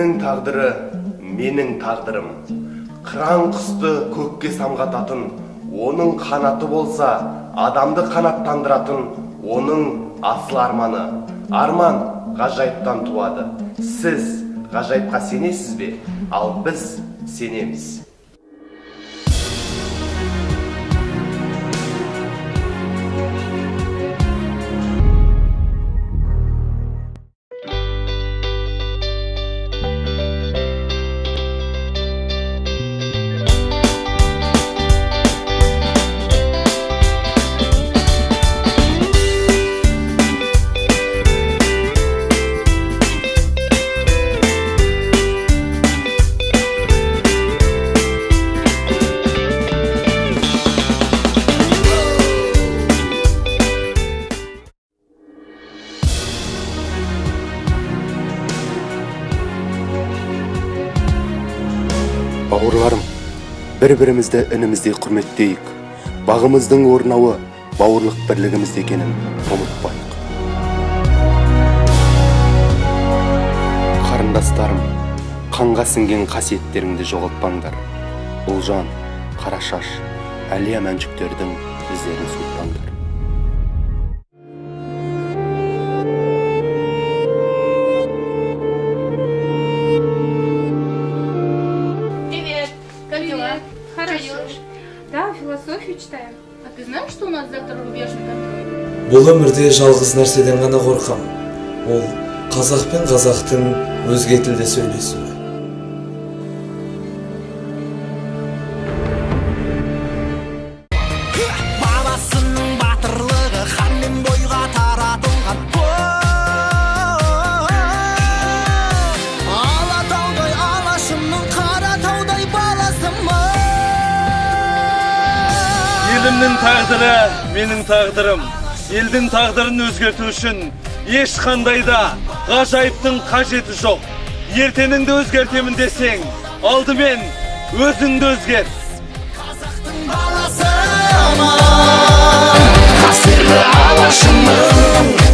Сенің тағдыры менің тағдырым. Қыран құсты көкке самғататын, оның қанаты болса, адамды қанаттандыратын, оның асыл арманы. Арман ғажайыптан туады. Сіз ғажайыпқа сенесіз бе? Ал біз сенеміз. Бауырларым, бір-бірімізді ініміздей құрметтейік. Бағымыздың орнауы бауырлық бірлігімізде екенін ұмытпайық. Қарындастарым, қанға сіңген қасиеттеріңді жоғалтпаңдар. Ұлжан, Қарашаш, Әлия Мәншүктердің іздерін суытпаңдар. Хорошо. Да, философию читаем. А ты знаешь, что у нас завтра рубежный контроль? Бұл өмірде жалғыз нәрседен ғана қорқам. Ол қазақ пен қазақтың өзге тілде сөйлесуі. Баласының батырлығы хан мен бойға таратылған. Алатаудай алашымның Қаратаудай баласымын. Елімнің тағдыры менің тағдырым. Елдің тағдырын өзгерту үшін ешқандай да ғажайыптың қажеті жоқ. Ертеңіңді өзгертемін десең, алдымен өзіңді өзгерт. Қазақтың баласы аман, қастерлі алашымның.